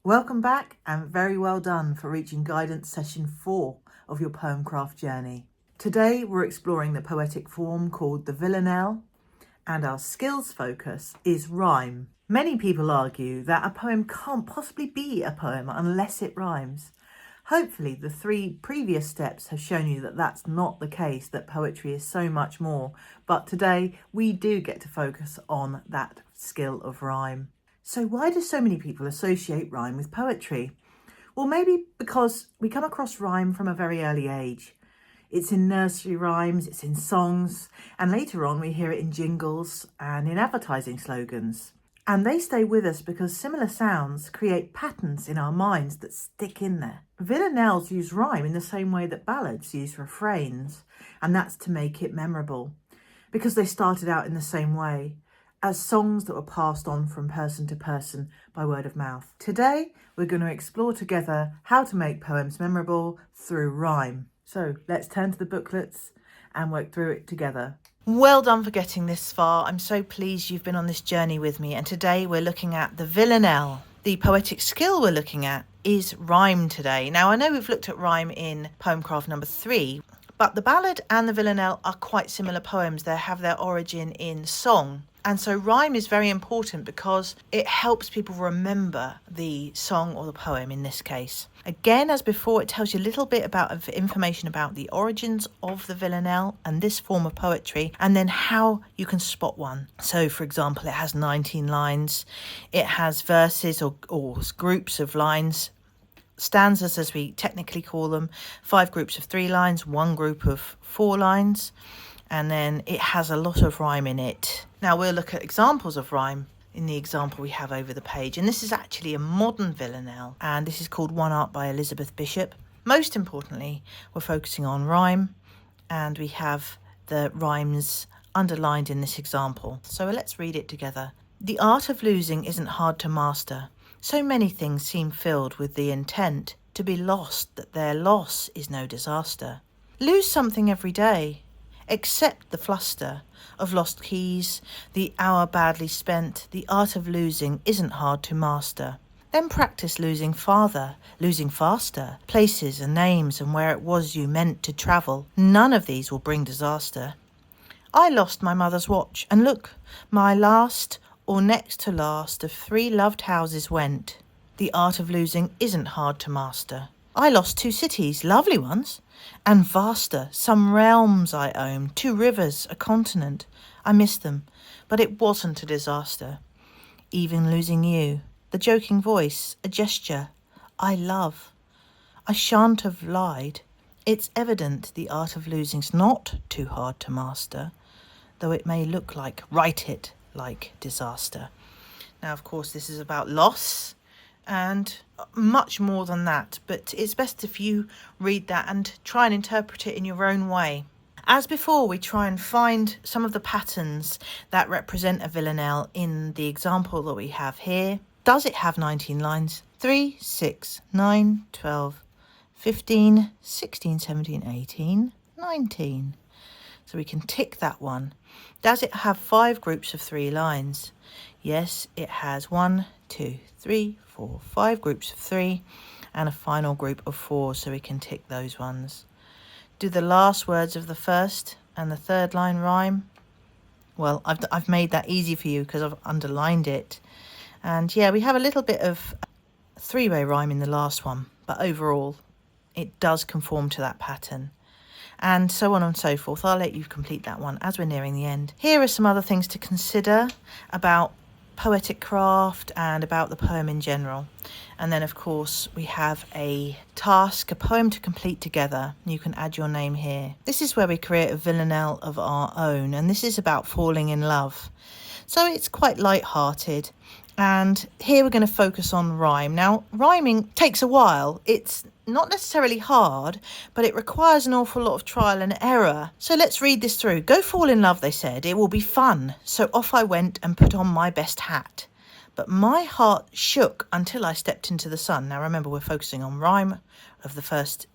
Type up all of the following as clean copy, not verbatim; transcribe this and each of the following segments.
Welcome back and very well done for reaching guidance session 4 of your Poemcraft journey. Today we're exploring the poetic form called the Villanelle, and our skills focus is rhyme. Many people argue that a poem can't possibly be a poem unless it rhymes. Hopefully the 3 previous steps have shown you that that's not the case, that poetry is so much more, but today we do get to focus on that skill of rhyme. So why do so many people associate rhyme with poetry? Well, maybe because we come across rhyme from a very early age. It's in nursery rhymes, it's in songs, and later on we hear it in jingles and in advertising slogans. And they stay with us because similar sounds create patterns in our minds that stick in there. Villanelles use rhyme in the same way that ballads use refrains, and that's to make it memorable, because they started out in the same way, as songs that were passed on from person to person by word of mouth. Today, we're going to explore together how to make poems memorable through rhyme. So let's turn to the booklets and work through it together. Well done for getting this far. I'm so pleased you've been on this journey with me. And today we're looking at the Villanelle. The poetic skill we're looking at is rhyme today. Now, I know we've looked at rhyme in Poemcraft number 3, but the ballad and the Villanelle are quite similar poems. They have their origin in song. And so rhyme is very important because it helps people remember the song or the poem in this case. Again, as before, it tells you a little bit of information about the origins of the Villanelle and this form of poetry, and then how you can spot one. So, for example, it has 19 lines. It has verses or groups of lines, stanzas as we technically call them, 5 groups of 3 lines, 1 group of 4 lines, and then it has a lot of rhyme in it. Now we'll look at examples of rhyme in the example we have over the page, and this is actually a modern Villanelle, and this is called One Art by Elizabeth Bishop. Most importantly, we're focusing on rhyme, and we have the rhymes underlined in this example. So let's read it together. The art of losing isn't hard to master. So many things seem filled with the intent to be lost that their loss is no disaster. Lose something every day. Accept the fluster of lost keys, the hour badly spent. The art of losing isn't hard to master. Then practice losing farther, losing faster, places and names and where it was you meant to travel. None of these will bring disaster. I lost my mother's watch, and look, my last or next to last of 3 loved houses went. The art of losing isn't hard to master. I lost 2 cities, lovely ones, and vaster, some realms I own, 2 rivers, a continent. I missed them, but it wasn't a disaster. Even losing you, the joking voice, a gesture, I love. I shan't have lied. It's evident the art of losing's not too hard to master, though it may look like, write it, like disaster. Now, of course, this is about loss and much more than that, but it's best if you read that and try and interpret it in your own way. As before, we try and find some of the patterns that represent a Villanelle in the example that we have here. Does it have 19 lines? 3, 6, 9, 12, 15, 16, 17, 18, 19. So we can tick that one. Does it have 5 groups of 3 lines? Yes, it has 1, 2, 3, 4, 5 groups of 3 and a final group of 4, so we can tick those ones. Do the last words of the first and the third line rhyme? Well, I've made that easy for you because I've underlined it. And yeah, we have a little bit of 3-way rhyme in the last one, but overall it does conform to that pattern. And so on and so forth. I'll let you complete that one as we're nearing the end. Here are some other things to consider about poetic craft and about the poem in general. And then, of course, we have a task, a poem to complete together. You can add your name here. This is where we create a Villanelle of our own, and this is about falling in love. So it's quite light-hearted. And here we're going to focus on rhyme. Now, rhyming takes a while. It's not necessarily hard, but it requires an awful lot of trial and error. So let's read this through. Go fall in love, they said. It will be fun. So off I went and put on my best hat. But my heart shook until I stepped into the sun. Now, remember, we're focusing on rhyme of the first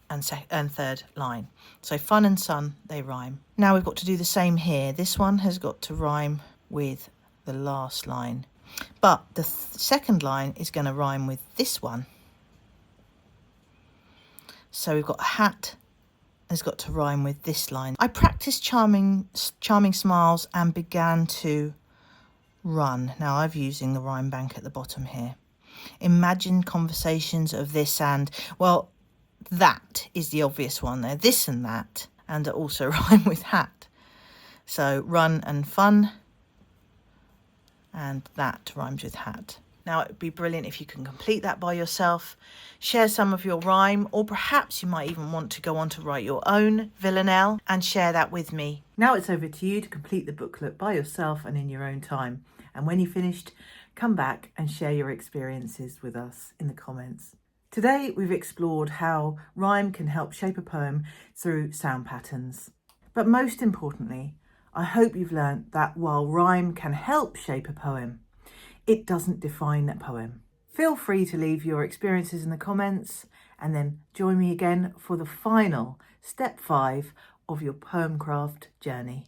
and third line. So fun and sun, they rhyme. Now we've got to do the same here. This one has got to rhyme with the last line. But the second line is going to rhyme with this one. So we've got hat has got to rhyme with this line. I practiced charming smiles and began to run. Now I'm using the rhyme bank at the bottom here. Imagine conversations of this and, well, that is the obvious one there. This and that, and also rhyme with hat. So run and fun, and that rhymes with hat. Now, it would be brilliant if you can complete that by yourself, share some of your rhyme, or perhaps you might even want to go on to write your own Villanelle and share that with me. Now it's over to you to complete the booklet by yourself and in your own time. And when you've finished, come back and share your experiences with us in the comments. Today, we've explored how rhyme can help shape a poem through sound patterns. But most importantly, I hope you've learnt that while rhyme can help shape a poem, it doesn't define a poem. Feel free to leave your experiences in the comments and then join me again for the final step 5 of your Poemcraft journey.